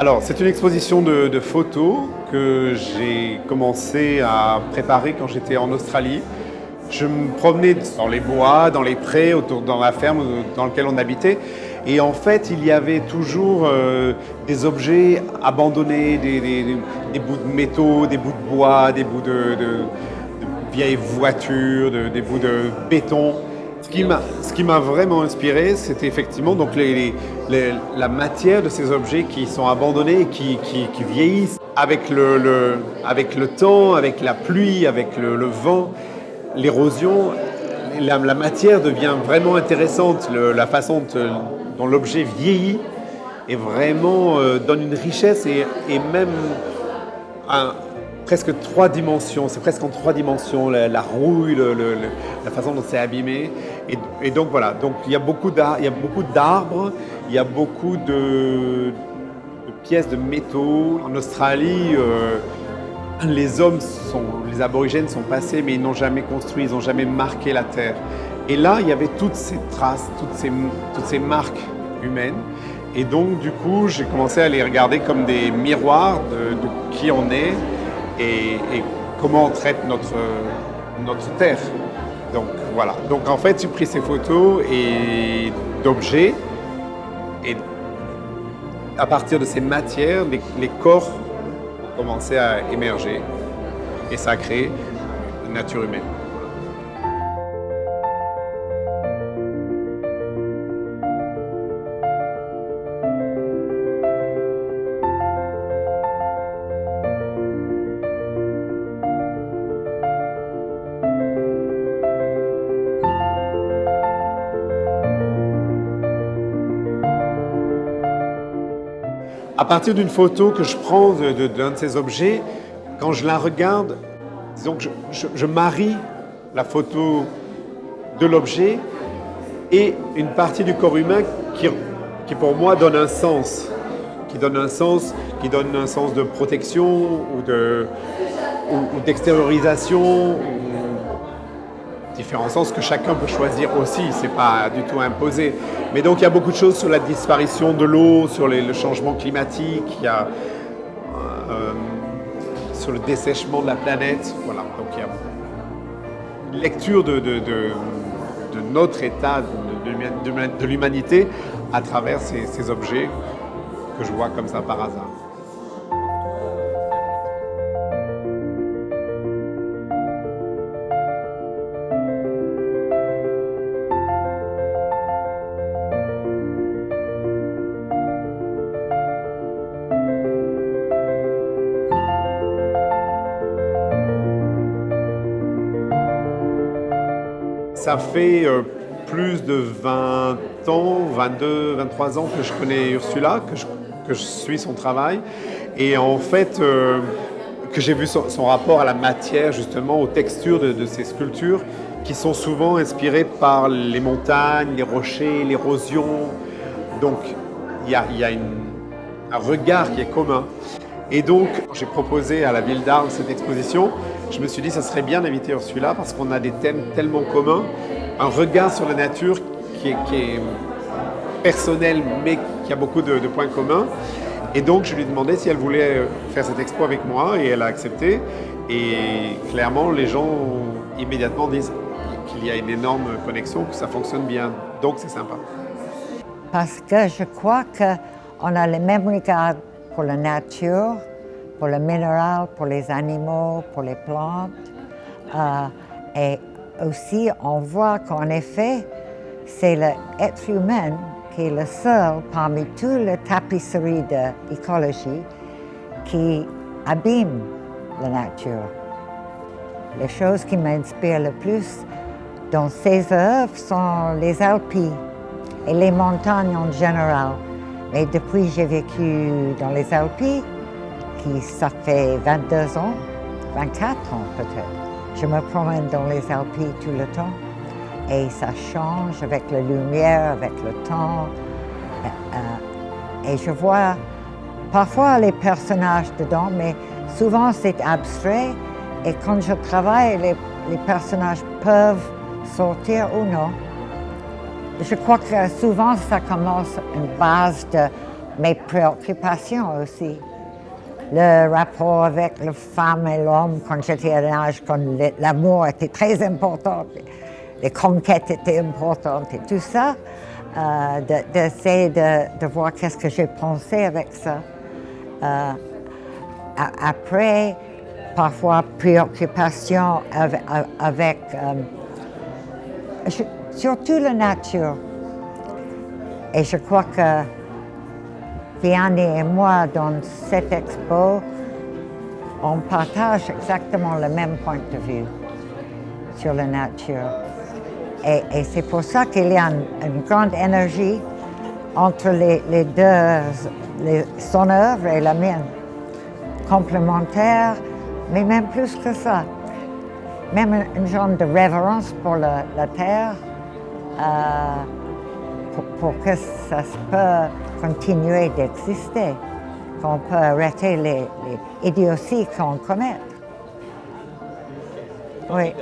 Alors, c'est une exposition de photos que j'ai commencé à préparer quand j'étais en Australie. Je me promenais dans les bois, dans les prés, dans la ferme dans laquelle on habitait. Et en fait, il y avait toujours des objets abandonnés, des bouts de métaux, des bouts de bois, des bouts de vieilles voitures, des bouts de béton. Ce qui m'a vraiment inspiré, c'était effectivement donc la matière de ces objets qui sont abandonnés et qui vieillissent avec avec le temps, avec la pluie, avec le vent, l'érosion. La matière devient vraiment intéressante. La façon dont l'objet vieillit et vraiment donne une richesse et même presque trois dimensions. C'est presque en trois dimensions, la rouille, la façon dont c'est abîmé. Et donc voilà, donc, il y a beaucoup d'arbres, il y a beaucoup de pièces de métaux. En Australie, les aborigènes sont passés, mais ils n'ont jamais construit, ils n'ont jamais marqué la terre. Et là, il y avait toutes ces traces, toutes ces marques humaines. Et donc, du coup, j'ai commencé à les regarder comme des miroirs de qui on est et comment on traite notre terre. Donc, voilà. Donc, en fait, j'ai pris ces photos d'objets et à partir de ces matières, les corps ont commencé à émerger et ça a créé une nature humaine. À partir d'une photo que je prends d'un de ces objets, quand je la regarde, disons que je marie la photo de l'objet et une partie du corps humain qui pour moi donne un sens, qui donne un sens de protection ou d'extériorisation, différents sens que chacun peut choisir aussi, c'est pas du tout imposé. Mais donc il y a beaucoup de choses sur la disparition de l'eau, sur le changement climatique, il y a sur le dessèchement de la planète. Voilà, donc il y a une lecture de notre état de l'humanité à travers ces objets que je vois comme ça par hasard. Ça fait plus de 20 ans, 22, 23 ans que je connais Ursula, que je suis son travail. Et en fait, que j'ai vu son rapport à la matière, justement, aux textures de ces sculptures, qui sont souvent inspirées par les montagnes, les rochers, l'érosion. Donc, il y a un regard qui est commun. Et donc, quand j'ai proposé à la Ville d'Arles cette exposition, je me suis dit que ça serait bien d'inviter Ursula parce qu'on a des thèmes tellement communs, un regard sur la nature qui est personnel mais qui a beaucoup de points communs. Et donc, je lui ai demandé si elle voulait faire cette expo avec moi et elle a accepté. Et clairement, les gens immédiatement disent qu'il y a une énorme connexion, que ça fonctionne bien. Donc, c'est sympa. Parce que je crois qu'on a le même regard pour la nature, pour le minéral, pour les animaux, pour les plantes. Et aussi, on voit qu'en effet, c'est l'être humain qui est le seul parmi toute la tapisserie de l'écologie qui abîme la nature. Les choses qui m'inspirent le plus dans ces œuvres sont les Alpes et les montagnes en général. Mais depuis que j'ai vécu dans les Alpes, ça fait 22 ans, 24 ans peut-être, je me promène dans les Alpes tout le temps et ça change avec la lumière, avec le temps. Et je vois parfois les personnages dedans, mais souvent c'est abstrait et quand je travaille, les personnages peuvent sortir ou non. Je crois que souvent ça commence une base de mes préoccupations aussi. Le rapport avec la femme et l'homme quand j'étais à l'âge, quand l'amour était très important, les conquêtes étaient importantes et tout ça, d'essayer de voir qu'est-ce que j'ai pensé avec ça. Après, parfois préoccupation avec surtout la nature. Et je crois que Vianney et moi, dans cette expo, on partage exactement le même point de vue sur la nature. Et c'est pour ça qu'il y a une grande énergie entre les deux, son œuvre et la mienne. Complémentaire, mais même plus que ça. Même un genre de révérence pour la terre, pour que ça peut continuer d'exister, qu'on peut arrêter les idioties qu'on commet. Oui.